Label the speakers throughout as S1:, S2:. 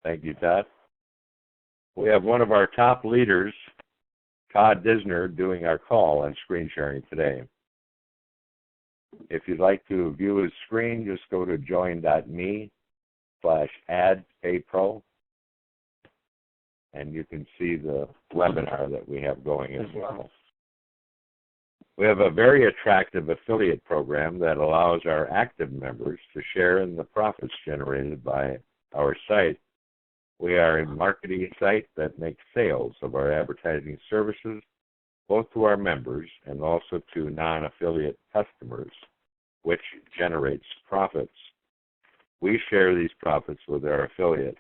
S1: Thank you, Todd. We have one of our top leaders, Todd Disner, doing our call and screen sharing today. If you'd like to view his screen, just go to join.me/AdsPayPro, and you can see the webinar that we have going as well. We have a very attractive affiliate program that allows our active members to share in the profits generated by our site. We are a marketing site that makes sales of our advertising services, both to our members and also to non-affiliate customers, which generates profits. We share these profits with our affiliates.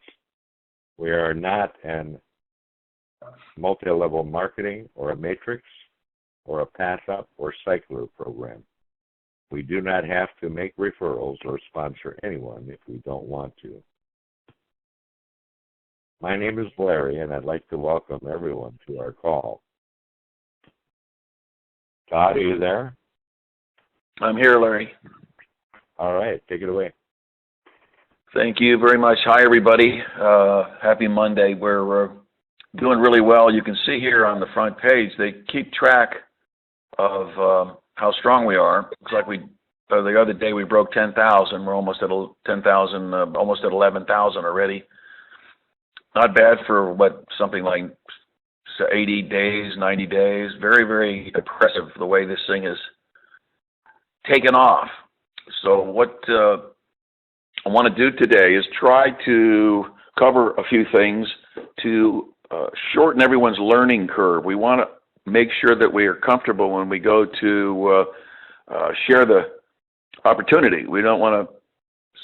S1: We are not an multi-level marketing or a matrix or a pass-up or cycler program. We do not have to make referrals or sponsor anyone if we don't want to. My name is Larry, and I'd like to welcome everyone to our call. Todd, are you there?
S2: I'm here, Larry.
S1: All right, take it away.
S2: Thank you very much. Hi, everybody. Happy Monday. We're doing really well. You can see here on the front page, they keep track of how strong we are. Looks like the other day we broke 10,000. We're almost at 10,000, almost at 11,000 already. Not bad for something like 80 days, 90 days. Very, very impressive the way this thing is taken off. So what I want to do today is try to cover a few things to shorten everyone's learning curve. We want to make sure that we are comfortable when we go to share the opportunity. We don't want to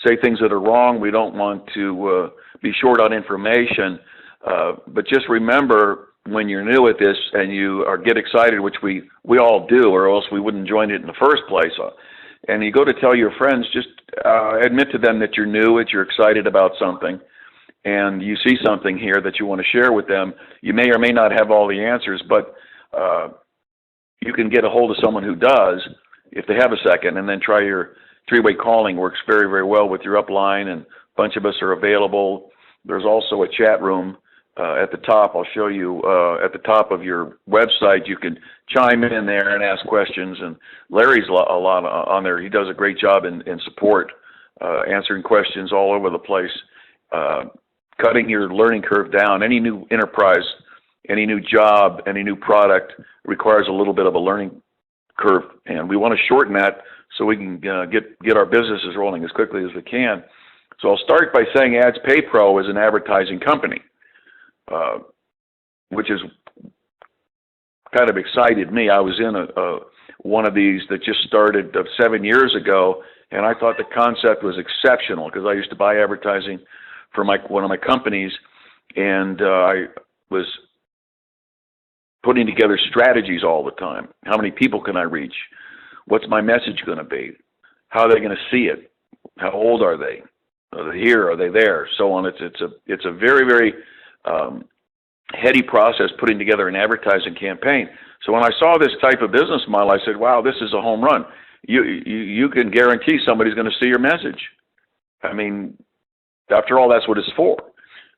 S2: say things that are wrong. We don't want to be short on information. But just remember, when you're new at this and you get excited, which we all do, or else we wouldn't join it in the first place, and you go to tell your friends, just admit to them that you're new, that you're excited about something, and you see something here that you want to share with them. You may or may not have all the answers, but you can get a hold of someone who does if they have a second, and then try your three-way calling. Works very, very well with your upline, and a bunch of us are available. There's also a chat room at the top. I'll show you at the top of your website. You can chime in there and ask questions, and Larry's a lot on there. He does a great job in support, answering questions all over the place, cutting your learning curve down. Any new enterprise, any new job, any new product requires a little bit of a learning curve, and we want to shorten that so we can get our businesses rolling as quickly as we can. So I'll start by saying AdsPayPro is an advertising company, which is kind of excited me. I was in one of these that just started 7 years ago, and I thought the concept was exceptional because I used to buy advertising for one of my companies, and I was putting together strategies all the time. How many people can I reach? What's my message going to be? How are they going to see it? How old are they? Are they here? Are they there? So on. It's a very, very heady process putting together an advertising campaign. So when I saw this type of business model, I said, wow, this is a home run. You can guarantee somebody's going to see your message. I mean, after all, that's what it's for.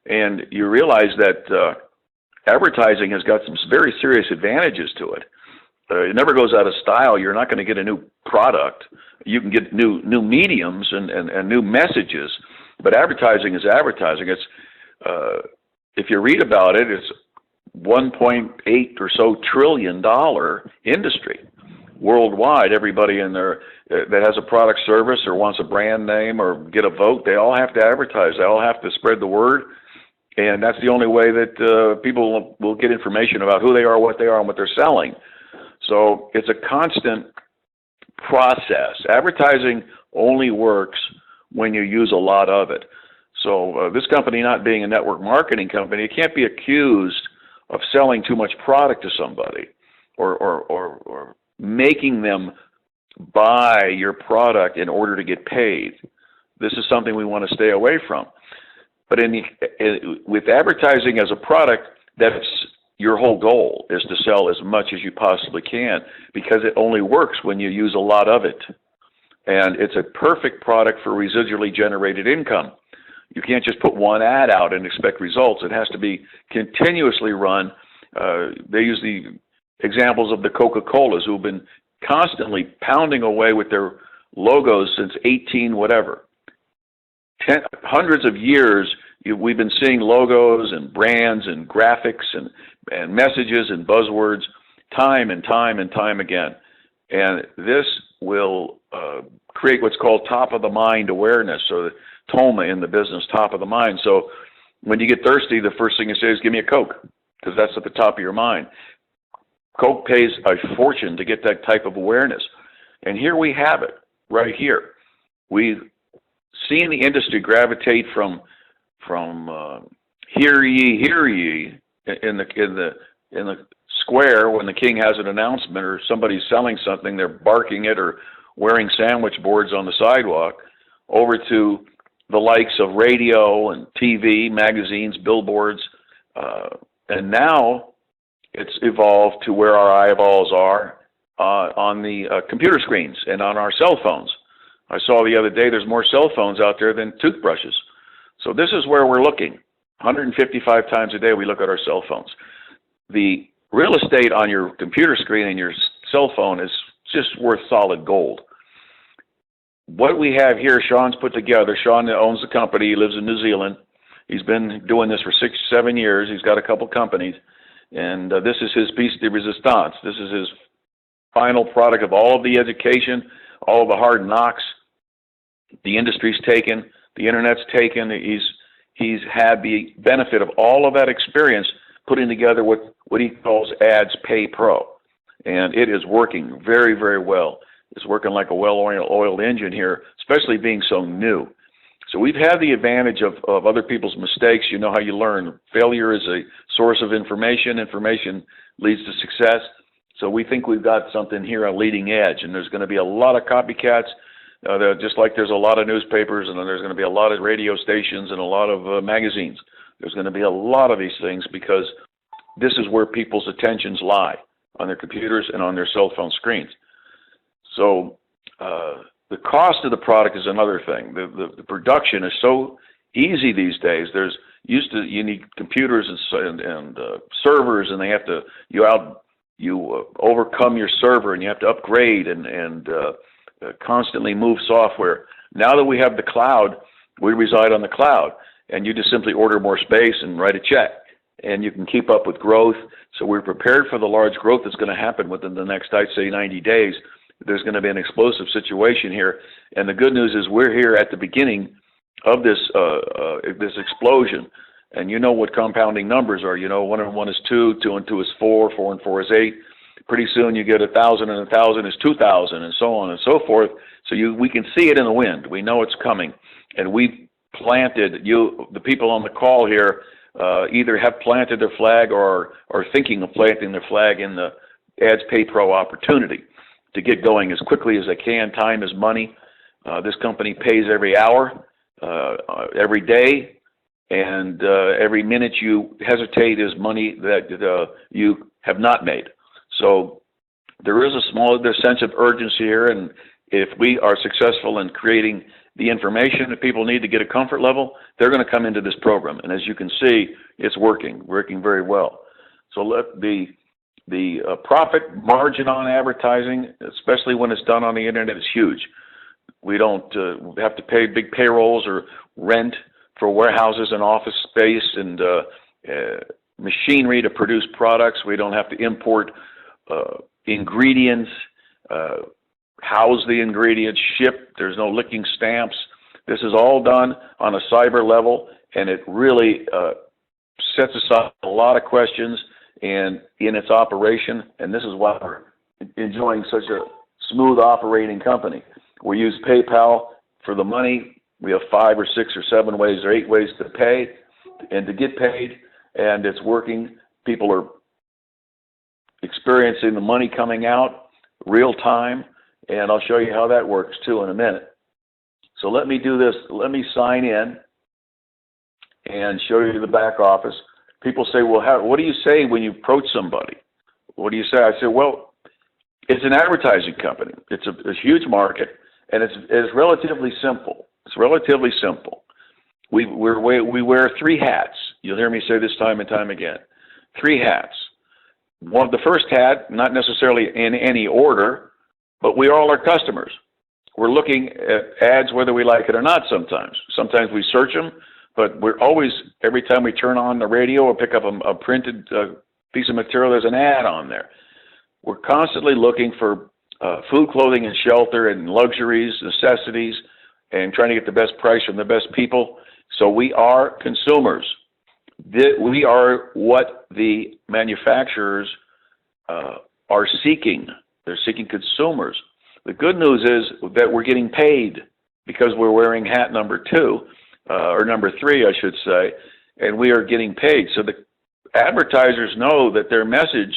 S2: And you realize that advertising has got some very serious advantages to it. It never goes out of style. You're not going to get a new product. You can get new mediums and new messages, but advertising is advertising. It's if you read about it, it's $1.8 or so trillion industry worldwide. Everybody in there that has a product service or wants a brand name or get a vote, they all have to advertise. They all have to spread the word, and that's the only way that people will get information about who they are, what and what they're selling. So it's a constant process. Advertising only works when you use a lot of it. So this company, not being a network marketing company, it can't be accused of selling too much product to somebody or making them buy your product in order to get paid. This is something we want to stay away from. But with advertising as a product, that's your whole goal, is to sell as much as you possibly can, because it only works when you use a lot of it. And it's a perfect product for residually generated income. You can't just put one ad out and expect results. It has to be continuously run. They use the examples of the Coca-Colas, who've been constantly pounding away with their logos since 18 whatever. Hundreds of years, we've been seeing logos and brands and graphics and messages and buzzwords time and time and time again. And this will create what's called top-of-the-mind awareness, so the TOMA in the business, top of the mind. So when you get thirsty, the first thing you say is, give me a Coke, because that's at the top of your mind. Coke pays a fortune to get that type of awareness. And here we have it, right here. We've seen the industry gravitate from hear ye in the square when the king has an announcement or somebody's selling something, they're barking it or wearing sandwich boards on the sidewalk, over to the likes of radio and TV, magazines, billboards, and now it's evolved to where our eyeballs are on the computer screens and on our cell phones. I saw the other day there's more cell phones out there than toothbrushes. So this is where we're looking. 155 times a day we look at our cell phones. The real estate on your computer screen and your cell phone is just worth solid gold. What we have here, Sean's put together. Sean owns the company. He lives in New Zealand. He's been doing this for 6-7 years. He's got a couple companies. And this is his piece de resistance. This is his final product of all of the education, all of the hard knocks the industry's taken, the internet's taken. He's had the benefit of all of that experience putting together what he calls AdsPayPro. And it is working very, very well. It's working like a well-oiled engine here, especially being so new. So we've had the advantage of other people's mistakes. You know how you learn. Failure is a source of information. Information leads to success. So we think we've got something here on leading edge, and there's going to be a lot of copycats, just like there's a lot of newspapers, and then there's going to be a lot of radio stations and a lot of magazines. There's going to be a lot of these things because this is where people's attentions lie, on their computers and on their cell phone screens. So the cost of the product is another thing. The production is so easy these days. You need computers and servers, and they have to you overcome your server, and you have to upgrade and constantly move software. Now that we have the cloud, we reside on the cloud, and you just simply order more space and write a check, and you can keep up with growth. So we're prepared for the large growth that's going to happen within the next, I'd say, 90 days. There's going to be an explosive situation here, and the good news is we're here at the beginning of this explosion. And you know what compounding numbers are. You know, 1 and 1 is 2, 2 and 2 is 4, 4 and 4 is 8. Pretty soon you get 1,000 and 1,000 is 2,000, and so on and so forth. So we can see it in the wind. We know it's coming, and we've planted. The people on the call here either have planted their flag or are thinking of planting their flag in the AdsPayPro opportunity to get going as quickly as they can. Time is money. This company pays every hour, every day, and every minute you hesitate is money that you have not made. So there is a sense of urgency here, and if we are successful in creating the information that people need to get a comfort level, they're going to come into this program. And as you can see, it's working very well. So the profit margin on advertising, especially when it's done on the internet, is huge. We don't have to pay big payrolls or rent for warehouses and office space and machinery to produce products. We don't have to import ingredients, house the ingredients, ship. There's no licking stamps. This is all done on a cyber level, and it really sets aside a lot of questions and in its operation, and this is why we're enjoying such a smooth operating company. We use PayPal for the money. We have 5 or 6 or 7 ways or 8 ways to pay and to get paid, and it's working. People are experiencing the money coming out real time, and I'll show you how that works too in a minute. So let me do this. Let me sign in and show you the back office. People say, well, what do you say when you approach somebody? What do you say? I say, well, it's an advertising company. It's a huge market, and it's relatively simple. It's relatively simple. we wear three hats. You'll hear me say this time and time again. Three hats. The first hat, not necessarily in any order, but we all are customers. We're looking at ads whether we like it or not sometimes. Sometimes we search them, but we're always, every time we turn on the radio or pick up a printed piece of material, there's an ad on there. We're constantly looking for food, clothing, and shelter and luxuries, necessities, and trying to get the best price from the best people. So we are consumers. We are what the manufacturers are seeking. They're seeking consumers. The good news is that we're getting paid because we're wearing hat number 2, or number 3, I should say, and we are getting paid. So the advertisers know that their message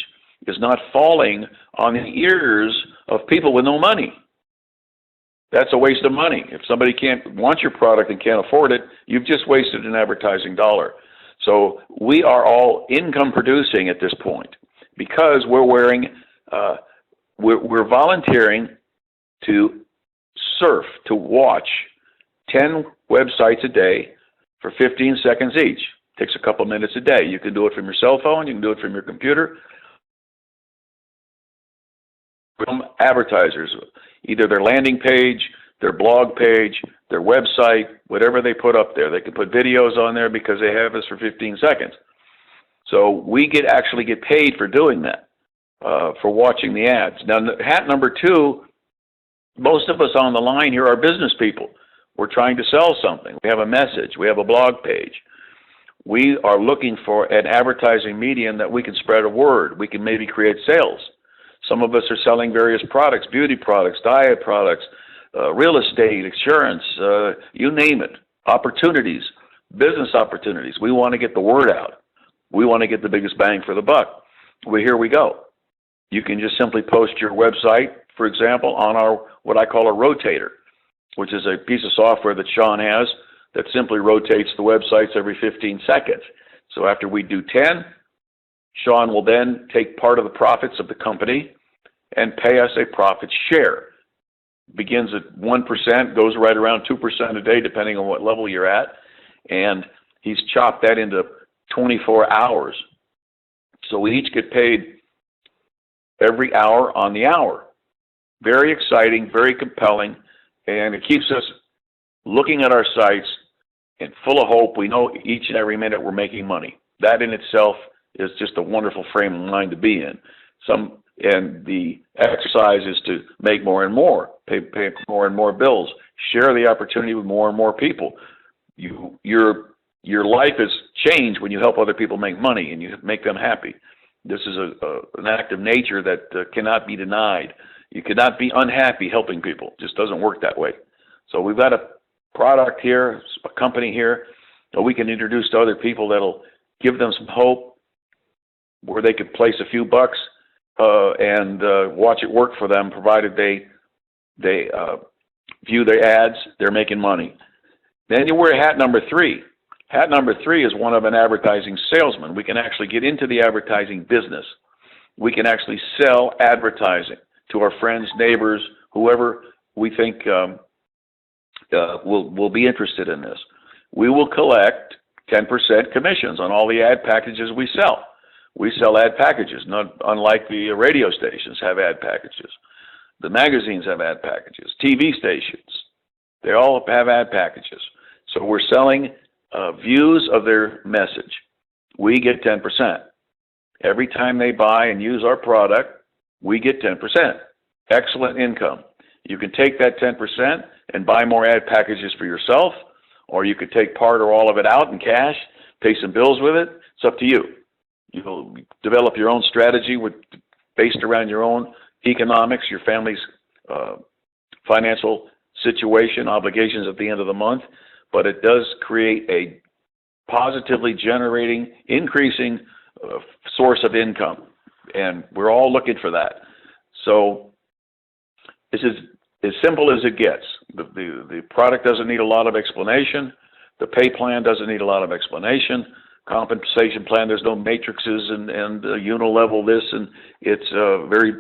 S2: is not falling on the ears of people with no money. That's a waste of money. If somebody wants your product and can't afford it, you've just wasted an advertising dollar. So we are all income producing at this point because we're wearing, we're volunteering to surf, to watch 10 websites a day for 15 seconds each. Takes a couple minutes a day. You can do it from your cell phone. You can do it from your computer. From advertisers, either their landing page, their blog page, their website, whatever they put up there. They can put videos on there because they have us for 15 seconds. So we actually get paid for doing that, for watching the ads. Now, hat number 2, most of us on the line here are business people. We're trying to sell something. We have a message. We have a blog page. We are looking for an advertising medium that we can spread a word. We can maybe create sales. Some of us are selling various products, beauty products, diet products, real estate, insurance, you name it, opportunities, business opportunities. We want to get the word out. We want to get the biggest bang for the buck. Well, here we go. You can just simply post your website, for example, on our what I call a rotator, which is a piece of software that Sean has that simply rotates the websites every 15 seconds. So after we do 10, Sean will then take part of the profits of the company and pay us a profit share. Begins at 1%, goes right around 2% a day, depending on what level you're at. And he's chopped that into 24 hours. So we each get paid every hour on the hour. Very exciting, very compelling, and it keeps us looking at our sites and full of hope. We know each and every minute we're making money. That in itself is just a wonderful frame of mind to be in. And the exercise is to make more and more, pay more and more bills, share the opportunity with more and more people. Your life is changed when you help other people make money and you make them happy. This is an act of nature that cannot be denied. You cannot be unhappy helping people. It just doesn't work that way. So we've got a product here, a company here, that we can introduce to other people that'll give them some hope, where they could place a few bucks and watch it work for them, provided they view their ads. They're making money. Then you wear hat number 3. Hat number 3 is one of an advertising salesman. We can actually get into the advertising business. We can actually sell advertising to our friends, neighbors, whoever we think will be interested in this. We will collect 10% commissions on all the ad packages we sell. We sell ad packages, not unlike the radio stations have ad packages. The magazines have ad packages. TV stations, they all have ad packages. So we're selling views of their message. We get 10%. Every time they buy and use our product, we get 10%. Excellent income. You can take that 10% and buy more ad packages for yourself, or you could take part or all of it out in cash, pay some bills with it. It's up to you. You'll develop your own strategy based around your own economics, your family's financial situation, obligations at the end of the month, but it does create a positively generating, increasing source of income, and we're all looking for that. So this is as simple as it gets. The product doesn't need a lot of explanation. The pay plan doesn't need a lot of explanation. Compensation plan, there's no matrices and unilevel this, and it's very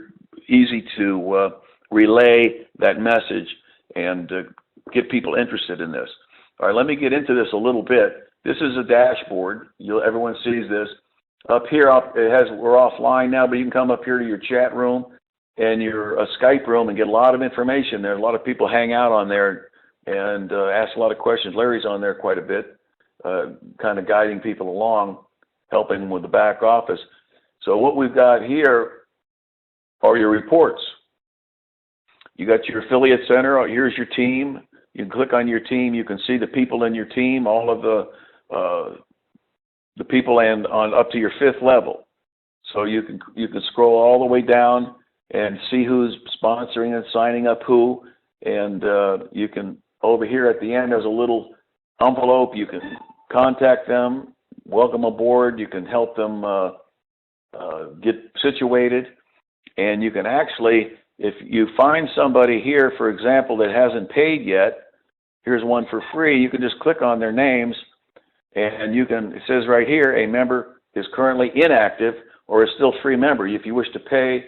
S2: easy to relay that message and get people interested in this. All right, let me get into this a little bit. This is a dashboard. Everyone sees this. Up here, we're offline now, but you can come up here to your chat room and your Skype room and get a lot of information there. A lot of people hang out on there and ask a lot of questions. Larry's on there quite a bit, kind of guiding people along, helping them with the back office. So what we've got here are your reports. You got your affiliate center. Here's your team. You can click on your team. You can see the people in your team, all of the people, and on up to your 5th level. So you can scroll all the way down and see who's sponsoring and signing up who. And you can, over here at the end, there's a little envelope. You can contact them, welcome aboard. You can help them get situated. And you can actually, if you find somebody here, for example, that hasn't paid yet, here's one for free. You can just click on their names, and you can, it says right here, a member is currently inactive or is still free member. If you wish to pay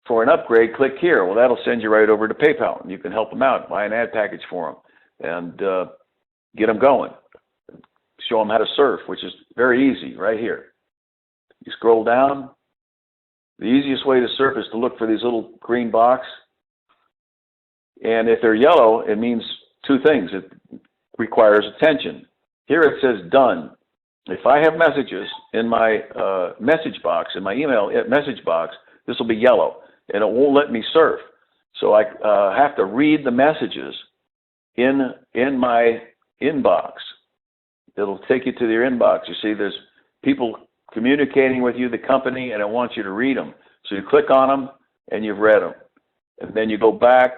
S2: for an upgrade, click here. Well, that'll send you right over to PayPal, and you can help them out, buy an ad package for them, and get them going. Show them how to surf, which is very easy right here. You scroll down. The easiest way to surf is to look for these little green box. And if they're yellow, it means 2 things. It requires attention. Here it says done. If I have messages in my message box, in my email message box, this will be yellow, and it won't let me surf. So I have to read the messages in my inbox. It'll take you to your inbox. You see, there's people communicating with you, the company, and it wants you to read them. So you click on them, and you've read them. And then you go back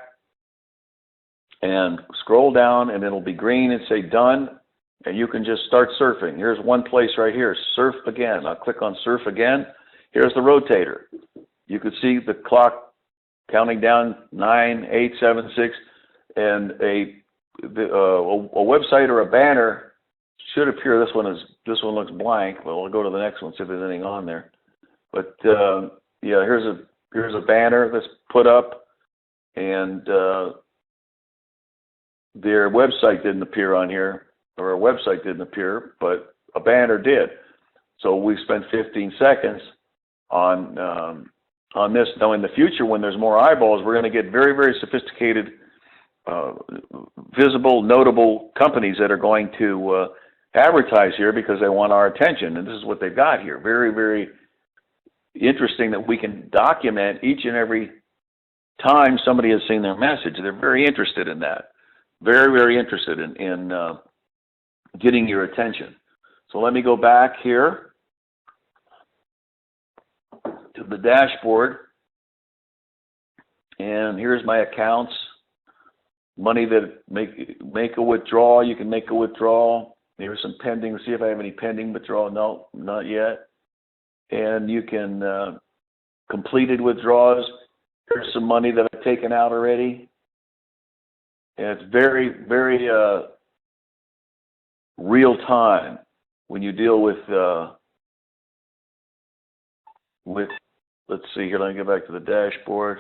S2: and scroll down, and it'll be green and say done, and you can just start surfing. Here's one place right here, surf again. I'll click on surf again. Here's the rotator. You can see the clock counting down 9, 8, 7, 6, and a website or a banner should appear. This one looks blank, but we'll go to the next one, see if there's anything on there. But yeah, here's a banner that's put up, and their website didn't appear on here, or a website didn't appear, but a banner did. So we spent 15 seconds on this. Now in the future, when there's more eyeballs, we're going to get very, very sophisticated, visible, notable companies that are going to advertise here because they want our attention, and this is what they've got here. Very, very interesting that we can document each and every time somebody has seen their message. They're very interested in that. Very, very interested in getting your attention. So let me go back here to the dashboard, and here's my accounts. Money that make a withdrawal. You can make a withdrawal. There's some pending. See if I have any pending withdrawal. No, not yet. And you can completed withdrawals. There's some money that I've taken out already. And it's very, very real time when you deal with. Let's see here. Let me get back to the dashboard.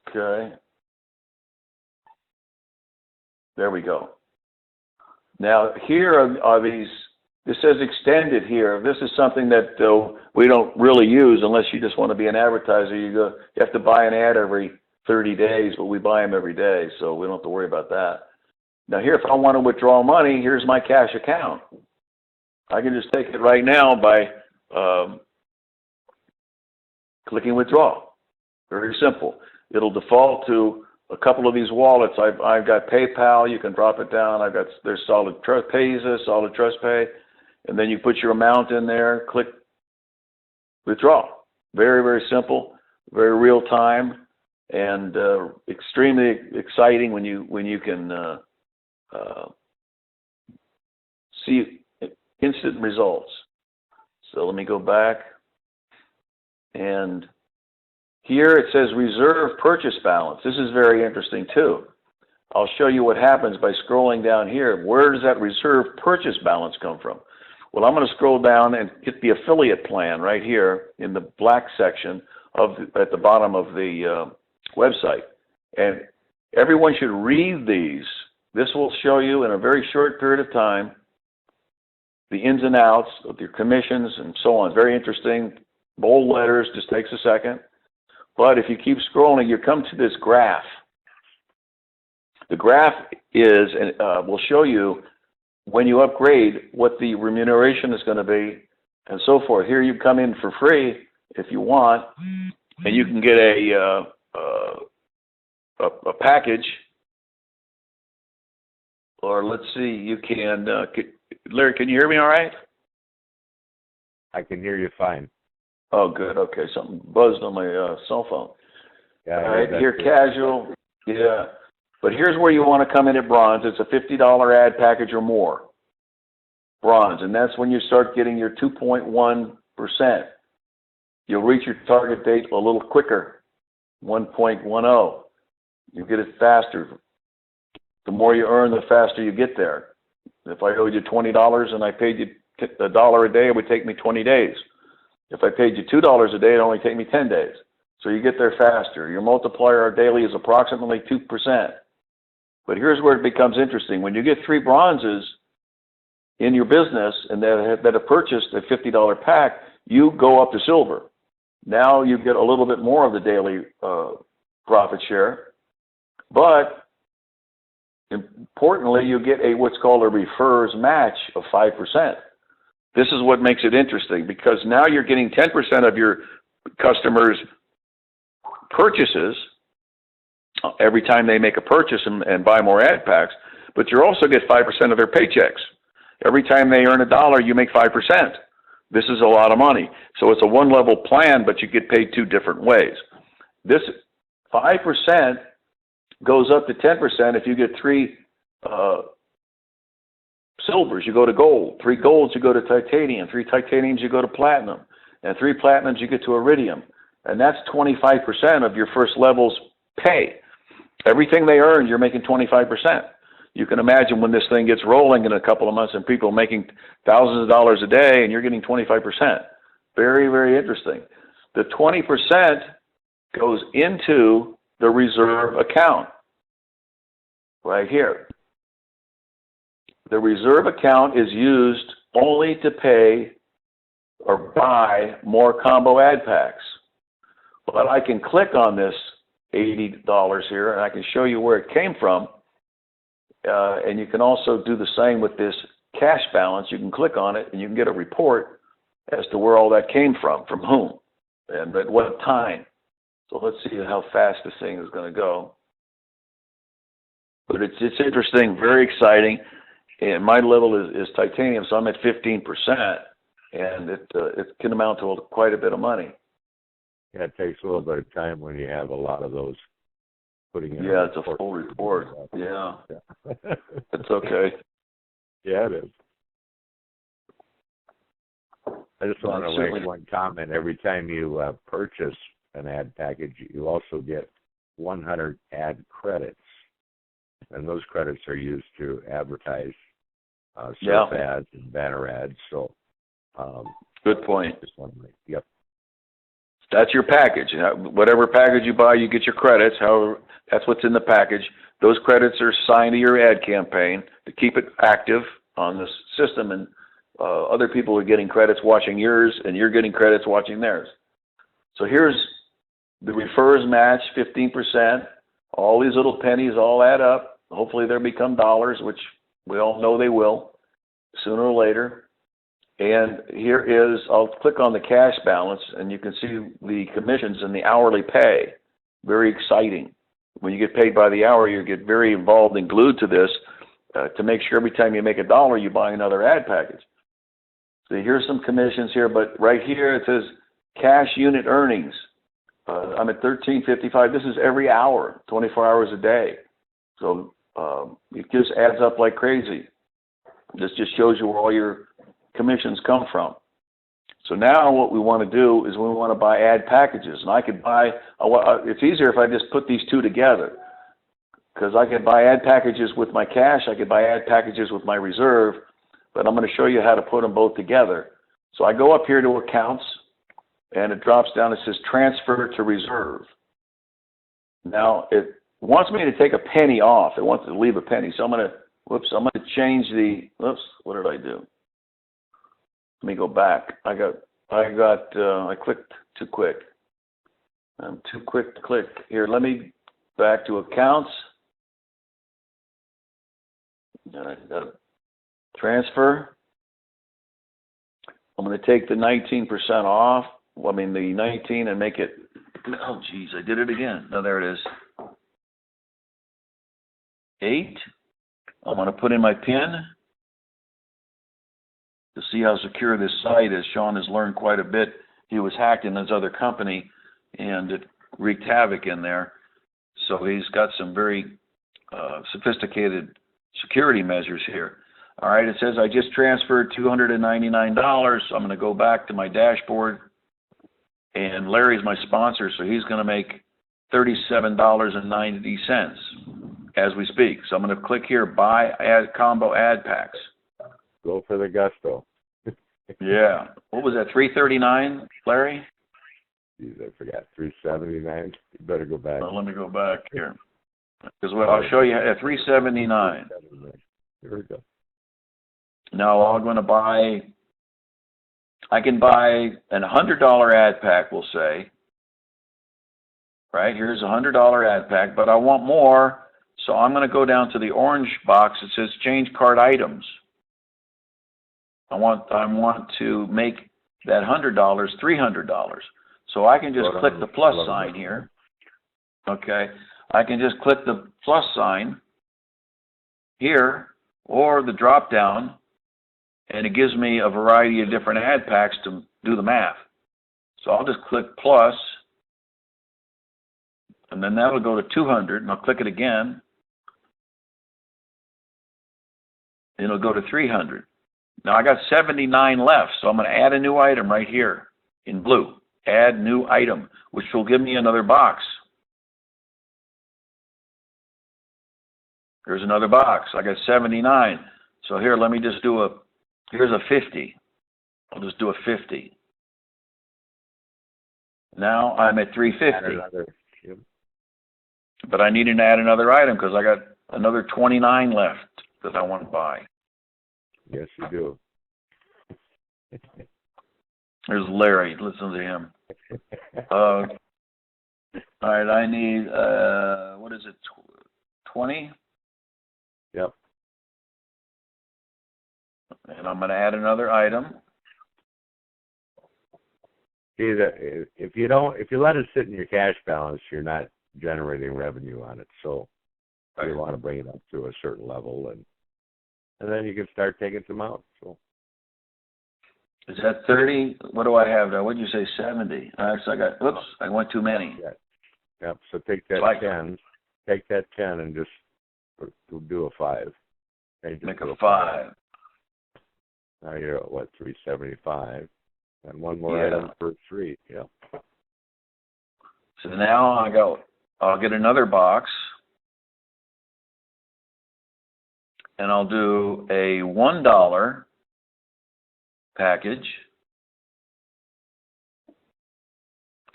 S2: Okay. There we go. Now here are these, this says extended here. This is something that we don't really use unless you just want to be an advertiser. You have to buy an ad every 30 days, but we buy them every day, so we don't have to worry about that. Now here, if I want to withdraw money, here's my cash account. I can just take it right now by clicking withdraw. Very simple. It'll default to a couple of these wallets. I've got PayPal. You can drop it down. There's Solid Trust Payza, Solid Trust Pay, and then you put your amount in there. Click withdraw. Very, very simple. Very real time, and extremely exciting when you can see instant results. So let me go back, and here it says reserve purchase balance. This is very interesting too. I'll show you what happens by scrolling down here. Where does that reserve purchase balance come from? Well, I'm going to scroll down and get the affiliate plan right here in the black section at the bottom of the website. And everyone should read these. This will show you in a very short period of time the ins and outs of your commissions and so on. Very interesting. Bold letters, just takes a second. But if you keep scrolling, you come to this graph. The graph is, and will show you when you upgrade what the remuneration is going to be and so forth. Here you come in for free if you want, and you can get a package. Or let's see, you can, Larry, can you hear me all right?
S1: I can hear you fine.
S2: Oh, good. Okay, something buzzed on my cell phone.
S1: Yeah,
S2: all right, here, casual. Yeah. But here's where you want to come in at bronze. It's a $50 ad package or more. Bronze. And that's when you start getting your 2.1%. You'll reach your target date a little quicker, 1.10. You get it faster. The more you earn, the faster you get there. If I owed you $20 and I paid you $1 a day, it would take me 20 days. If I paid you $2 a day, it'd only take me 10 days. So you get there faster. Your multiplier daily is approximately 2%. But here's where it becomes interesting. When you get 3 bronzes in your business and that have purchased a $50 pack, you go up to silver. Now you get a little bit more of the daily profit share. But importantly, you get what's called a refers match of 5%. This is what makes it interesting, because now you're getting 10% of your customers' purchases every time they make a purchase and buy more ad packs, but you also get 5% of their paychecks. Every time they earn $1, you make 5%. This is a lot of money. So it's a one-level plan, but you get paid 2 different ways. This 5% goes up to 10% if you get 3 silvers, you go to gold. 3 golds, you go to titanium. 3 titaniums, you go to platinum. And 3 platinums, you get to iridium. And that's 25% of your first level's pay. Everything they earn, you're making 25%. You can imagine when this thing gets rolling in a couple of months and people are making thousands of dollars a day and you're getting 25%. Very, very interesting. The 20% goes into the reserve account right here. The reserve account is used only to pay or buy more combo ad packs. But I can click on this $80 here and I can show you where it came from. And you can also do the same with this cash balance. You can click on it and you can get a report as to where all that came from whom, and at what time. So let's see how fast this thing is going to go. But it's interesting, very exciting. And my level is titanium, so I'm at 15%, and it can amount to quite a bit of money.
S1: Yeah, it takes a little bit of time when you have a lot of those putting in.
S2: Yeah, it's a full report. Yeah. It's okay.
S1: Yeah, it is. I just want to make one comment. Every time you purchase an ad package, you also get 100 ad credits. And those credits are used to advertise surf ads and banner ads. So,
S2: good point.
S1: Yep.
S2: That's your package. Whatever package you buy, you get your credits. However, that's what's in the package. Those credits are assigned to your ad campaign to keep it active on this system, and other people are getting credits watching yours, and you're getting credits watching theirs. So here's the refers match, 15%. All these little pennies all add up. Hopefully they'll become dollars, which we all know they will sooner or later. And here is, I'll click on the cash balance, and you can see the commissions and the hourly pay. Very exciting. When you get paid by the hour, you get very involved and glued to this to make sure every time you make $1, you buy another ad package. So here's some commissions here, but right here it says cash unit earnings. I'm at $13.55. This is every hour, 24 hours a day. So it just adds up like crazy. This just shows you where all your commissions come from. So now what we want to do is we want to buy ad packages. And I could buy, it's easier if I just put these two together, because I could buy ad packages with my cash, I could buy ad packages with my reserve, but I'm going to show you how to put them both together. So I go up here to accounts, and it drops down, it says transfer to reserve. Now it wants me to take a penny off. It wants to leave a penny. So I'm going to change the, what did I do? Let me go back. I clicked too quick. I'm too quick to click. Here, let me back to accounts. Transfer. I'm going to take the 19% off. Well, I mean the 19 and make it, oh geez, I did it again. No, there it is. 8. I'm going to put in my PIN to see how secure this site is. Sean has learned quite a bit. He was hacked in his other company, and it wreaked havoc in there. So he's got some very sophisticated security measures here. All right, it says I just transferred $299. So I'm going to go back to my dashboard, and Larry's my sponsor, so he's going to make $37.90 as we speak. So I'm going to click here, buy combo ad packs.
S1: Go for the gusto.
S2: Yeah. What was that, $339, Larry?
S1: Jeez, I forgot. $379. You better go back.
S2: Well, let me go back here. Because I'll show you at $379.
S1: Here we go.
S2: Now I'm going to buy, I can buy an $100 ad pack, we'll say. Right, here's a $100 ad pack, but I want more, so I'm going to go down to the orange box that says change cart items. I want to make that $100 $300. So I can just click the plus sign here. Okay, I can just click the plus sign here or the drop down, and it gives me a variety of different ad packs to do the math. So I'll just click plus, and then that'll go to 200, and I'll click it again. And it'll go to 300. Now I got 79 left, so I'm going to add a new item right here in blue. Add new item, which will give me another box. Here's another box. I got 79. So here, let me just do here's a 50. I'll just do a 50. Now I'm at 350. But I need to add another item because I got another 29 left that I want to buy.
S1: Yes, you do.
S2: There's Larry. Listen to him. All right, I need, what is it, 20?
S1: Yep.
S2: And I'm going to add another item.
S1: See, if you let it sit in your cash balance, you're not generating revenue on it. So you want to bring it up to a certain level, and then you can start taking some out. So
S2: is that 30? What do I have now? What did you say, 70? So I went too many.
S1: Yep. So take that 10. Take that 10 and just do a 5.
S2: Make a 5.
S1: Now you're at what, 375, and one more item per 3. Yeah.
S2: So now I'll get another box, and I'll do a $1 package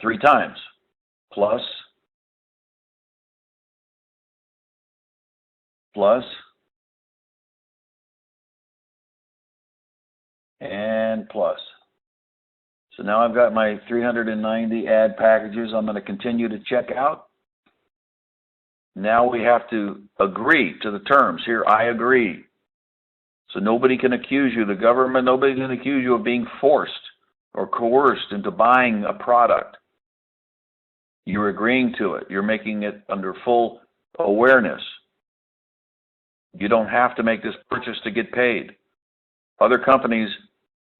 S2: 3 times, plus, and plus. So now I've got my 390 ad packages. I'm going to continue to check out. Now we have to agree to the terms. Here, I agree. So nobody can accuse you, the government, nobody can accuse you of being forced or coerced into buying a product. You're agreeing to it. You're making it under full awareness. You don't have to make this purchase to get paid. Other companies,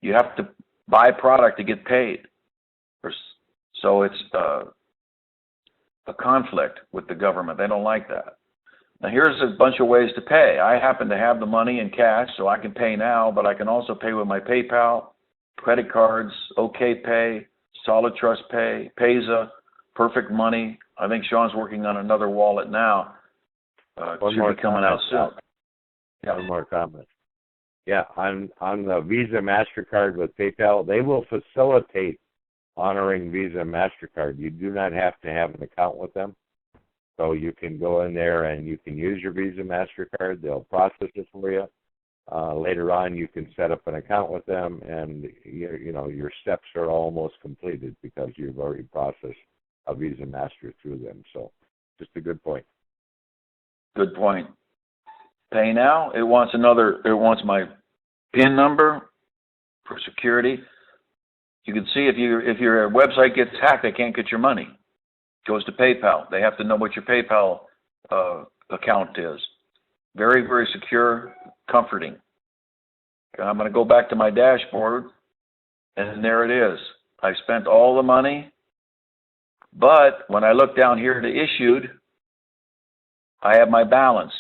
S2: you have to buy product to get paid. So it's a conflict with the government. They don't like that. Now here's a bunch of ways to pay. I happen to have the money in cash, so I can pay now, but I can also pay with my PayPal, credit cards, OK Pay, Solid Trust Pay, Payza, Perfect Money. I think Sean's working on another wallet now.
S1: One more
S2: should be coming out soon.
S1: Yeah. One more comment. Yeah, on the Visa, MasterCard with PayPal, they will facilitate honoring Visa, MasterCard. You do not have to have an account with them. So you can go in there and you can use your Visa, MasterCard. They'll process it for you. Later on, you can set up an account with them, and your steps are almost completed because you've already processed a Visa Master through them. So, just a good point.
S2: Good point. Pay now. It wants my PIN number for security. You can see if your website gets hacked, they can't get your money. It goes to PayPal. They have to know what your PayPal account is. Very, very secure, comforting. I'm going to go back to my dashboard, and there it is. I spent all the money, but when I look down here to issued, I have my balance.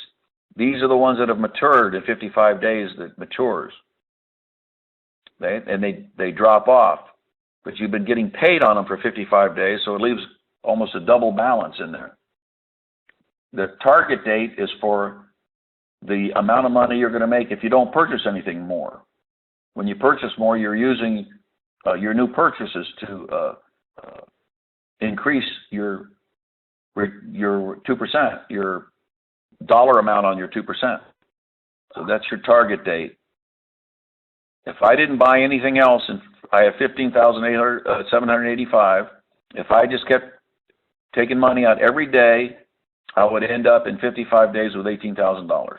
S2: These are the ones that have matured in 55 days that matures. They drop off, but you've been getting paid on them for 55 days, so it leaves almost a double balance in there. The target date is for the amount of money you're going to make if you don't purchase anything more. When you purchase more, you're using your new purchases to increase your 2%, your dollar amount on your 2%. So that's your target date. If I didn't buy anything else, and I have $15,785, if I just kept taking money out every day, I would end up in 55 days with $18,000.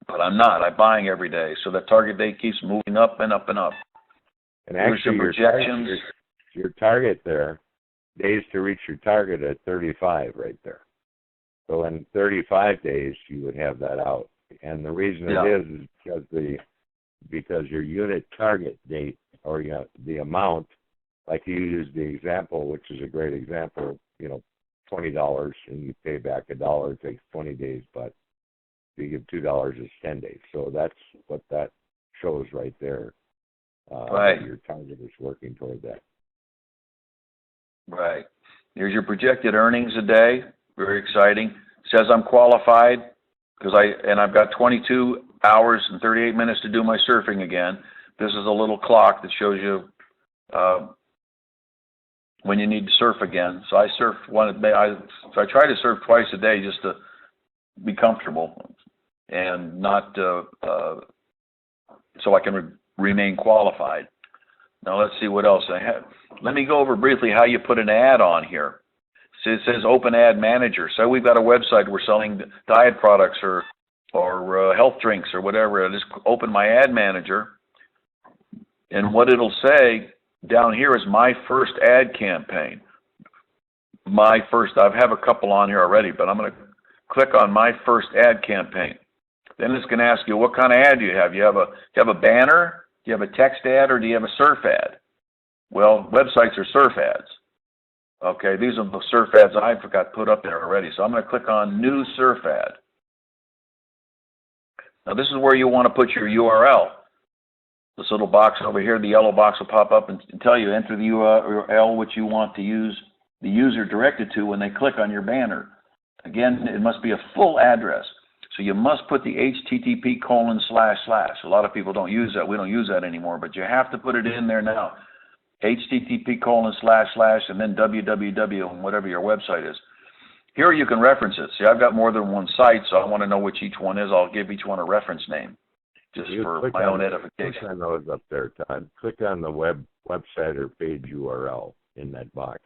S2: But I'm not. I'm buying every day. So that target date keeps moving up and up and up.
S1: And actually, your target there, days to reach your target at 35 right there. So in 35 days, you would have that out. And the reason it is because your unit target date, or the amount, like you used the example, which is a great example, $20 and you pay back $1, it takes 20 days, but if you give $2, it's 10 days. So that's what that shows right there.
S2: Right.
S1: Your target is working toward that.
S2: Right. Here's your projected earnings a day. Very exciting. It says I'm qualified because I've got 22 hours and 38 minutes to do my surfing again. This is a little clock that shows you when you need to surf again. So I surf one a day. So I try to surf twice a day just to be comfortable and not so I can remain qualified. Now let's see what else I have. Let me go over briefly how you put an ad on here. So it says Open Ad Manager. So we've got a website, we're selling diet products or health drinks or whatever. I just open my ad manager, and what it'll say down here is my first ad campaign. I have a couple on here already, but I'm going to click on my first ad campaign. Then it's going to ask you, what kind of ad do you have? Do you have a banner? Do you have a text ad, or do you have a surf ad? Well, websites are surf ads. Okay, these are the surf ads I forgot put up there already. So I'm going to click on New Surf Ad. Now this is where you want to put your URL. This little box over here, the yellow box will pop up and tell you, enter the URL which you want to use the user directed to when they click on your banner. Again, it must be a full address. So you must put the HTTP:// A lot of people don't use that. We don't use that anymore, but you have to put it in there now. HTTP:// and then www and whatever your website is. Here you can reference it. See, I've got more than one site, so I want to know which each one is. I'll give each one a reference name, just for my own edification.
S1: Click on those up there, Todd. Click on the website or page URL in that box,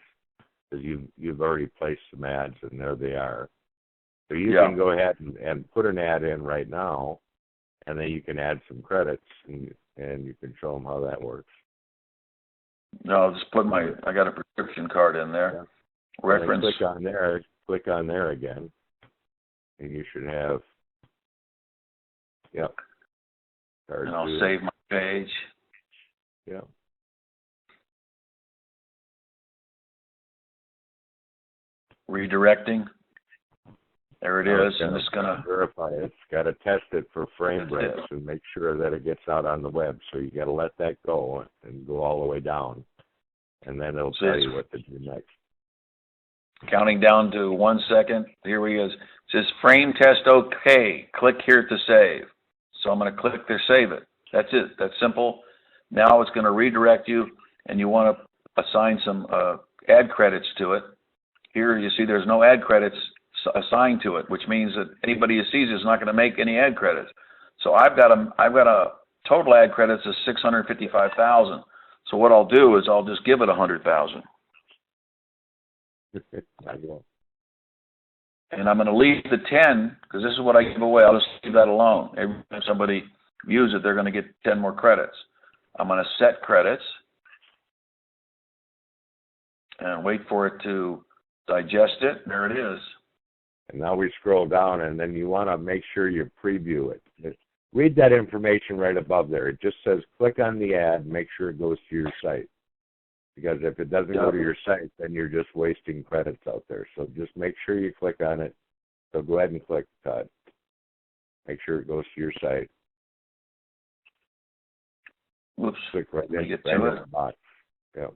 S1: because you've already placed some ads, and there they are. So you can go ahead and put an ad in right now, and then you can add some credits, and you can show them how that works.
S2: No, I'll just put I got a prescription card in there. Yeah. Reference.
S1: Click on there again, and you should have,
S2: And I'll save my page.
S1: Yeah.
S2: Redirecting. There it is. I'm just going to
S1: verify it. It's got to test it for frame breaks and make sure that it gets out on the web. So you got to let that go and go all the way down, and then it'll tell you what to do next.
S2: Counting down to 1 second. Here we go. It says frame test OK. Click here to save. So I'm going to click to save it. That's it. That's simple. Now it's going to redirect you, and you want to assign some ad credits to it. Here you see there's no ad credits assigned to it, which means that anybody who sees it is not going to make any ad credits. So I've got a total ad credits of 655,000. So what I'll do is I'll just give it 100,000. And I'm going to leave the 10 because this is what I give away. I'll just leave that alone. Every time somebody views it, they're going to get 10 more credits. I'm going to set credits and wait for it to digest it. There it is.
S1: And now we scroll down, and then you want to make sure you preview it. Read that information right above there. It just says click on the ad, make sure it goes to your site. Because if it doesn't go to your site, then you're just wasting credits out there. So just make sure you click on it. So go ahead and click Todd. Make sure it goes to your site.
S2: Whoops.
S1: Click right in
S2: in
S1: the box. Yeah.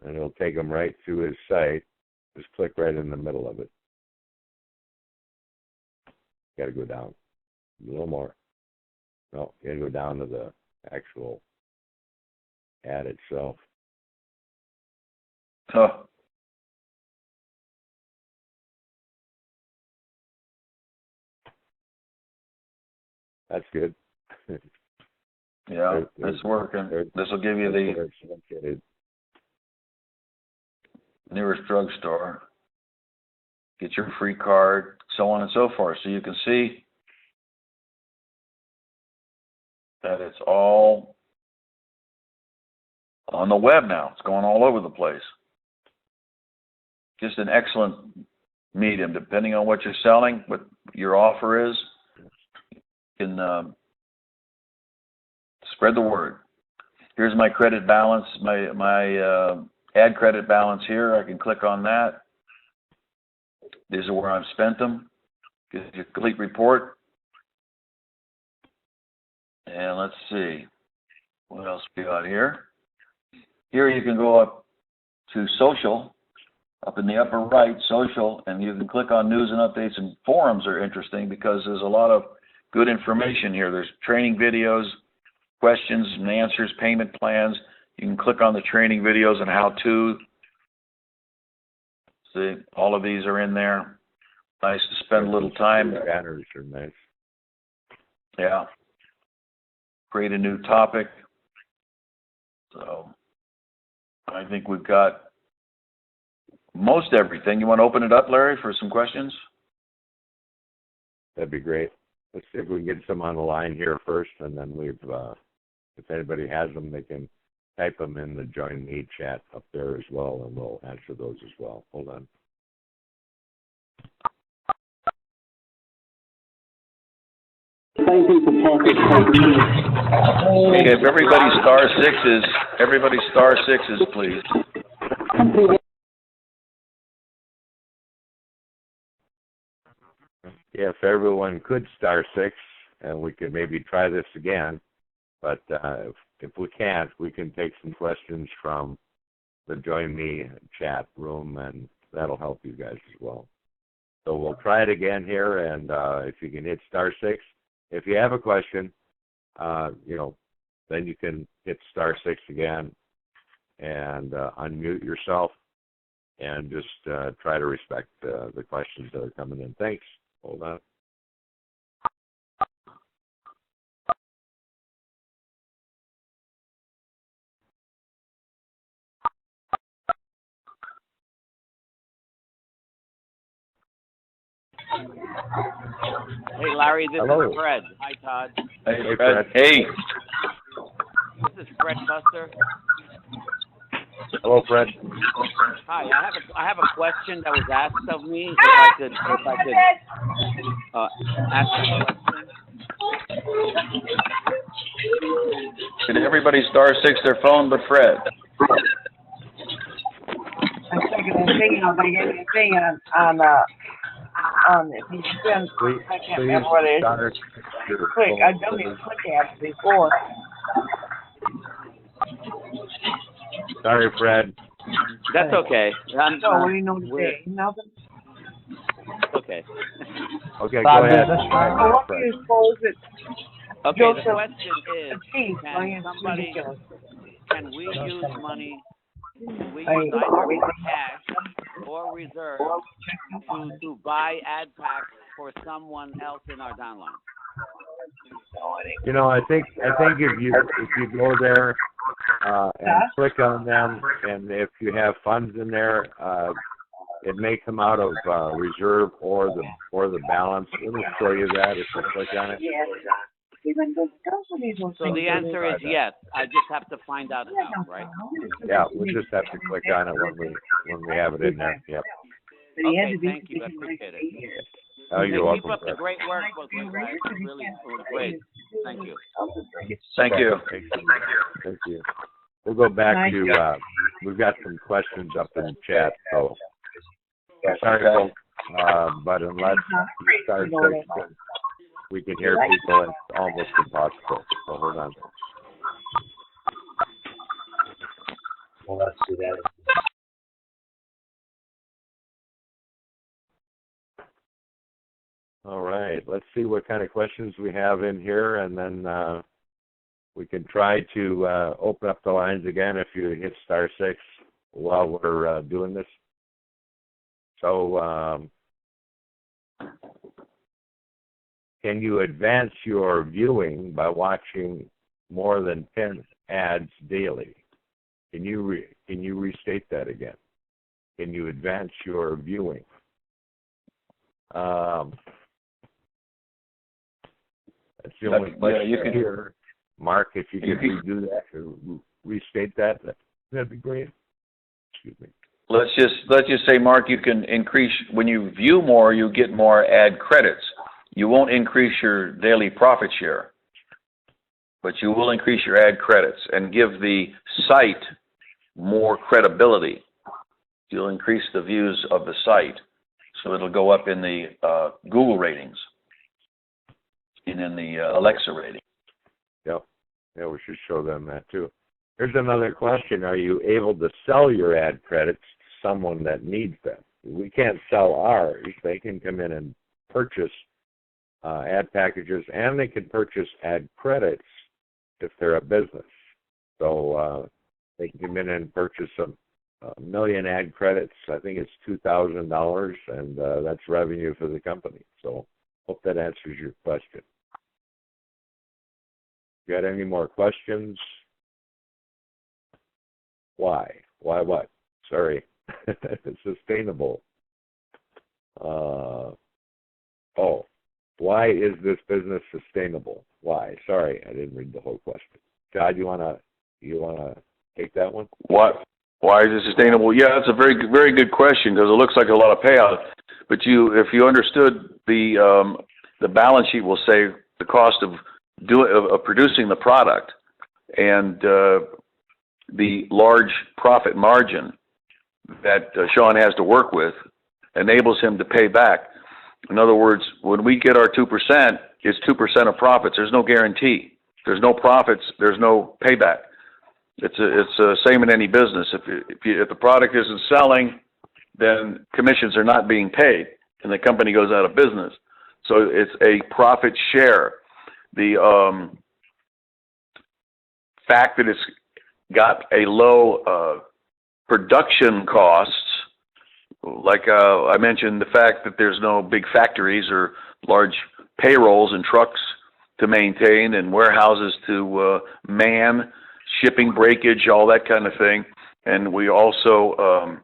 S1: And it'll take them right to his site. Just click right in the middle of it. Got to go down a little more. No, you got to go down to the actual ad itself.
S2: Oh.
S1: That's good.
S2: Yeah, it's working. This will give you the nearest drugstore. Get your free card, so on and so forth. So you can see that it's all on the web now. It's going all over the place. Just an excellent medium, depending on what you're selling, what your offer is. You can spread the word. Here's my credit balance, my ad credit balance here. I can click on that. These are where I've spent them. Gives you a complete report. And let's see. What else we got here? Here you can go up to social, up in the upper right, social, and you can click on news and updates, and forums are interesting because there's a lot of good information here. There's training videos, questions and answers, payment plans. You can click on the training videos and how to. See, all of these are in there. Nice to spend a little time.
S1: Banners are nice.
S2: Yeah. Create a new topic. So I think we've got most everything. You want to open it up, Larry, for some questions?
S1: That'd be great. Let's see if we can get some on the line here first, and then if anybody has them, they can type them in the Join Me chat up there as well, and we'll answer those as well. Hold on.
S3: Thank you for participating.
S2: Okay, if everybody star sixes, please.
S1: Yeah, if everyone could star 6, and we could maybe try this again. But if we can't, we can take some questions from the Join Me chat room, and that'll help you guys as well. So we'll try it again here, and if you can hit star 6. If you have a question, then you can hit star 6 again and unmute yourself and just try to respect the questions that are coming in. Thanks. Hold on.
S4: Hey, Larry, this
S1: Hello.
S4: is Fred. Hi, Todd.
S2: Hey, Fred. Hey.
S4: This is Fred Buster.
S1: Hello, Fred.
S4: Hi, I have a question that was asked of me. If I could ask that question.
S2: Can everybody star 6 their phone but Fred?
S3: I'm checking a thing on if you spend, I can't remember what it is. Quick, I've done these quick ads before.
S1: Sorry, Fred.
S4: That's okay.
S3: So what do you know today? Nothing?
S4: Okay.
S1: Okay, go ahead.
S3: So what do you suppose it?
S4: Okay,
S3: Joseph,
S4: the question is, can we use money, can we use either cash or reserve to buy ad packs for someone else in our downline?
S1: You know, I think if you go there and click on them, and if you have funds in there, it may come out of reserve or the balance. It'll show you that if you click on it.
S4: So the answer is yes. I just have to find out how, right?
S1: Yeah, we'll just have to click on it when we have it in there. Yep.
S4: Okay, thank you. I appreciate it.
S1: Oh, you're welcome.
S4: Keep up the great work, both of you guys. Really, it was great. Thank you.
S2: Thank you.
S1: Thank you. We'll go back to, we've got some questions up in the chat, so sorry, folks, but unless you start searching, we can hear people, and it's almost impossible. So hold on.
S5: Well, let's do that.
S1: All right, let's see what kind of questions we have in here, and then we can try to open up the lines again if you hit *6 while we're doing this. So, can you advance your viewing by watching more than 10 ads daily? Can you restate that again? Can you advance your viewing? That's the only question here. Mark, if you could redo that or restate that, that'd be great. Excuse me.
S2: Let's just say, Mark, you can increase, when you view more, you get more ad credits. You won't increase your daily profit share, but you will increase your ad credits and give the site more credibility. You'll increase the views of the site, so it'll go up in the Google ratings and in the Alexa rating.
S1: Yep. Yeah, we should show them that too. Here's another question. Are you able to sell your ad credits to someone that needs them? We can't sell ours. They can come in and purchase ad packages, and they can purchase ad credits if they're a business. So they can come in and purchase a million ad credits. I think it's $2,000, and that's revenue for the company. So hope that answers your question. Got any more questions? Why? Why what? Sorry. It's sustainable. Why is this business sustainable? Why? Sorry, I didn't read the whole question. Todd, you wanna take that one?
S2: What? Why is it sustainable? Yeah, that's a very good question, because it looks like a lot of payout. But if you understood the balance sheet will say the cost of producing the product and the large profit margin that Sean has to work with enables him to pay back. In other words, when we get our 2%, it's 2% of profits. There's no guarantee. There's no profits. There's no payback. It's the same in any business. If the product isn't selling, then commissions are not being paid, and the company goes out of business. So it's a profit share. The fact that it's got a low production costs, like I mentioned, the fact that there's no big factories or large payrolls and trucks to maintain and warehouses to man, shipping breakage, all that kind of thing. And we also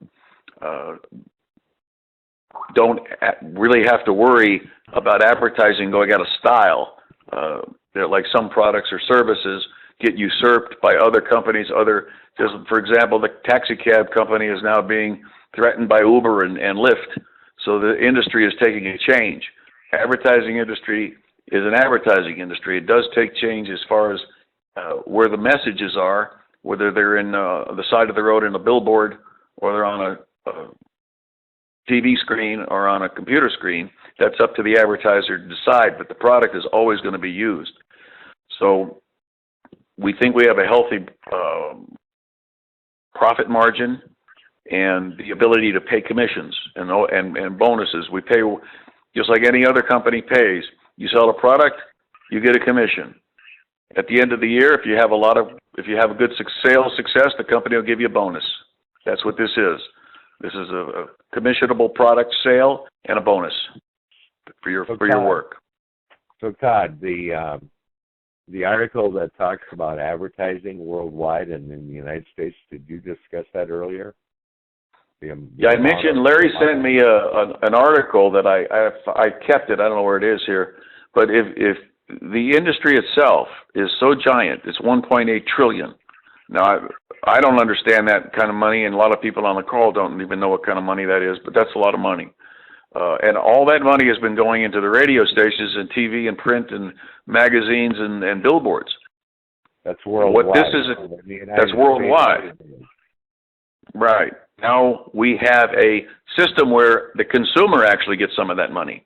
S2: don't really have to worry about advertising going out of style. Like some products or services get usurped by other companies. For example, the taxi cab company is now being threatened by Uber and Lyft. So the industry is taking a change. Advertising industry is an advertising industry. It does take change as far as where the messages are, whether they're in the side of the road in a billboard, or they're on a TV screen or on a computer screen. That's up to the advertiser to decide, but the product is always going to be used. So we think we have a healthy profit margin and the ability to pay commissions and bonuses. We pay just like any other company pays. You sell a product, you get a commission. At the end of the year, if you have a good sales success, the company will give you a bonus. That's what this is. This is a commissionable product sale and a bonus for your work.
S1: So Todd, the article that talks about advertising worldwide and in the United States, did you discuss that earlier?
S2: Yeah, I mentioned Larry sent me an article that I kept it. I don't know where it is here, but if the industry itself is so giant, it's 1.8 trillion. Now I don't understand that kind of money, and a lot of people on the call don't even know what kind of money that is, but that's a lot of money. And all that money has been going into the radio stations and TV and print and magazines and billboards.
S1: That's worldwide.
S2: What this is, that's worldwide. Right. Now we have a system where the consumer actually gets some of that money.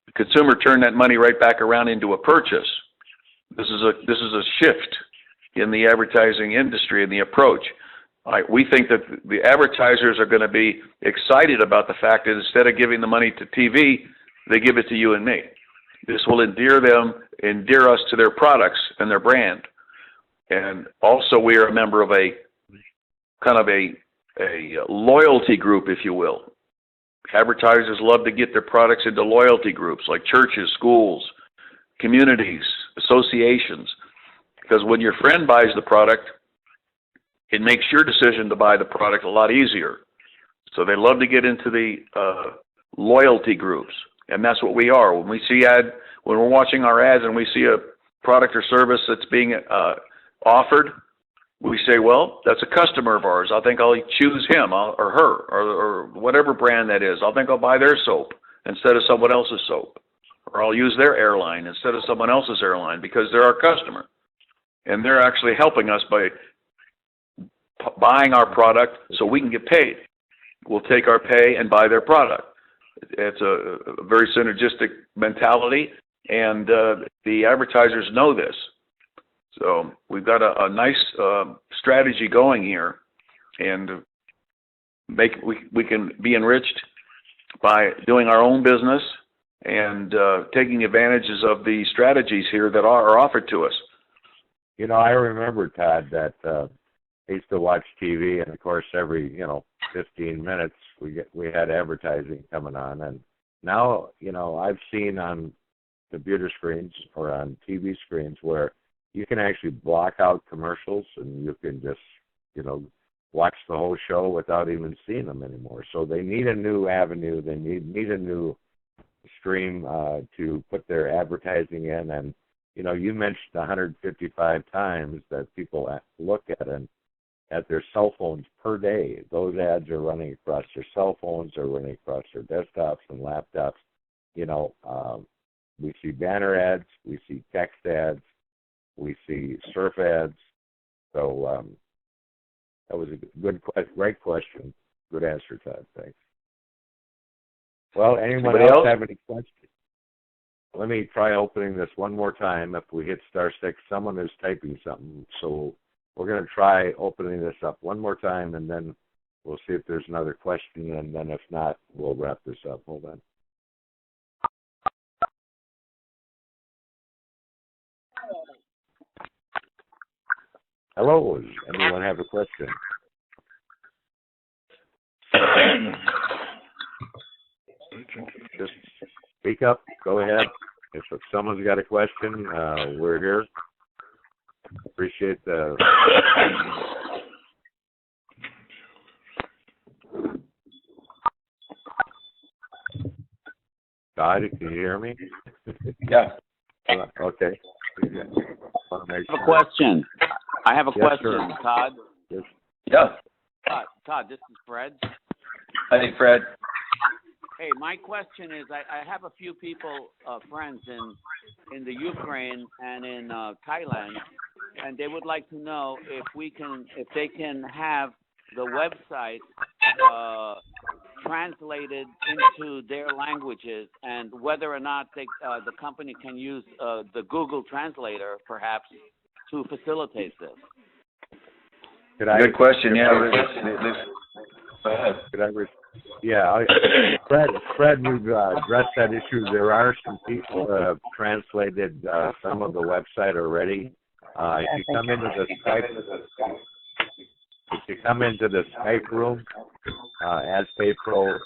S2: The consumer turned that money right back around into a purchase. This is a shift in the advertising industry and the approach. We think that the advertisers are going to be excited about the fact that instead of giving the money to TV, they give it to you and me. This will endear us to their products and their brand. And also we are a member of a kind of a loyalty group, if you will. Advertisers love to get their products into loyalty groups like churches, schools, communities, associations. Because when your friend buys the product, it makes your decision to buy the product a lot easier. So they love to get into the loyalty groups, and that's what we are. When we're watching our ads and we see a product or service that's being offered, we say, well, that's a customer of ours. I think I'll choose him or her or whatever brand that is. I think I'll buy their soap instead of someone else's soap, or I'll use their airline instead of someone else's airline because they're our customer, and they're actually helping us by buying our product so we can get paid. We'll take our pay and buy their product. It's a very synergistic mentality, and the advertisers know this. So we've got a nice strategy going here, and we can be enriched by doing our own business and taking advantages of the strategies here that are offered to us.
S1: You know, I remember, Todd, that I used to watch TV, and of course, every 15 minutes we had advertising coming on, and now I've seen on computer screens or on TV screens where you can actually block out commercials, and you can just watch the whole show without even seeing them anymore. So they need a new avenue. They need a new stream to put their advertising in, and you mentioned 155 times that people look at their cell phones per day. Those ads are running across their cell phones, are running across their desktops and laptops. We see banner ads, we see text ads, we see surf ads. So that was a great question. Good answer, Todd. Thanks. Well, anyone else have any questions? Let me try opening this one more time. If we hit *6, someone is typing something. So we're going to try opening this up one more time, and then we'll see if there's another question, and then if not, we'll wrap this up. Hold on. Hello, does anyone have a question? Just speak up. Go ahead. If someone's got a question, we're here. Appreciate the... Todd, can you hear me?
S2: Yeah.
S1: Okay.
S4: I have a question,
S1: sir.
S4: Todd.
S1: Yes.
S2: Yeah.
S4: Todd, this is Fred.
S2: Hey, Fred.
S4: Hey, my question is, I have a few people, friends in the Ukraine and in Thailand, and they would like to know if they can have the website translated into their languages, and whether or not the company can use the Google Translator, perhaps, to facilitate this.
S2: Good question. Yeah. Go ahead.
S1: Fred, we've addressed that issue. There are some people that have translated some of the website already. If you come into the Skype, if you come into the Skype room, AdsPayPro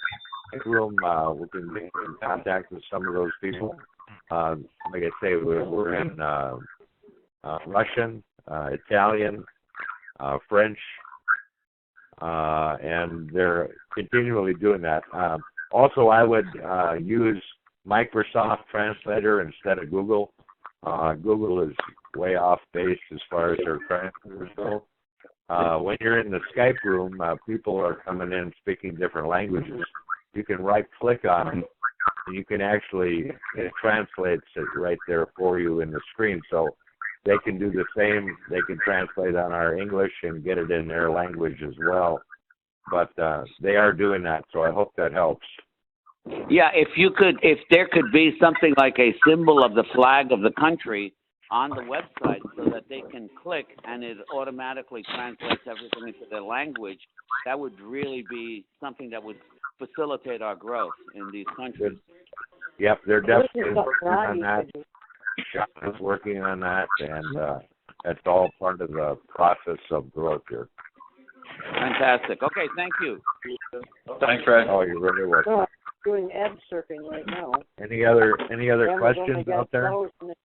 S1: room, we can get in contact with some of those people. Like I say, we're in Russian, Italian, French, and they're continually doing that. Also, I would use Microsoft Translator instead of Google. Google is way off base as far as their translators go. When you're in the Skype room, people are coming in speaking different languages. You can right-click on it, and you can actually, it translates it right there for you in the screen. So they can do the same. They can translate on our English and get it in their language as well. But they are doing that, so I hope that helps.
S4: Yeah, if there could be something like a symbol of the flag of the country on the website so that they can click and it automatically translates everything into their language, that would really be something that would facilitate our growth in these countries.
S1: Yep, they're definitely working on that. Sean is working on that, and that's all part of the process of growth here.
S4: Fantastic. Okay, thank you.
S2: Thanks, Fred.
S1: Oh, you're very welcome.
S3: Doing ad surfing right now.
S1: Any other questions out there?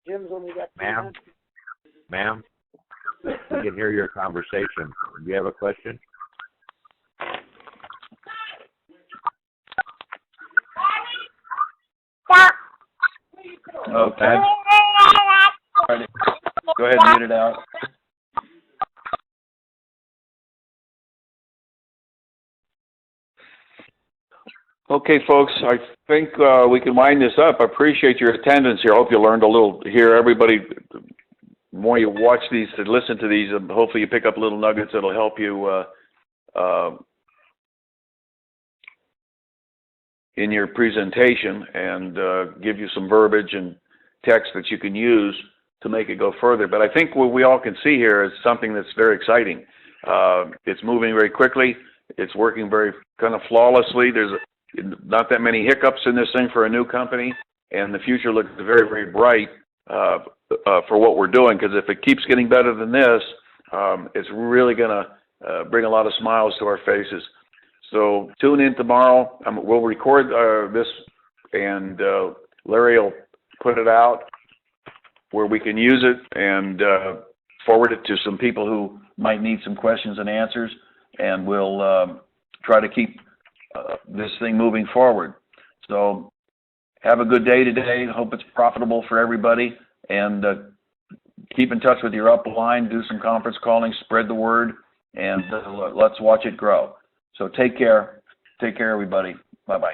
S3: Jim's only got
S1: Ma'am, we can hear your conversation. Do you have a question?
S2: Okay. Go ahead and mute it out. Okay, folks, I think we can wind this up. I appreciate your attendance here. I hope you learned a little here. Everybody, the more you watch these and listen to these, hopefully you pick up little nuggets that'll help you in your presentation and give you some verbiage and text that you can use to make it go further. But I think what we all can see here is something that's very exciting. It's moving very quickly. It's working very kind of flawlessly. There's not that many hiccups in this thing for a new company, and the future looks very, very bright for what we're doing, because if it keeps getting better than this, it's really going to bring a lot of smiles to our faces. So tune in tomorrow. We'll record this, and Larry will put it out where we can use it and forward it to some people who might need some questions and answers, and we'll try to keep this thing moving forward. So have a good day today. Hope it's profitable for everybody, and keep in touch with your upline, do some conference calling, spread the word, and let's watch it grow. So take care. Take care, everybody. Bye-bye.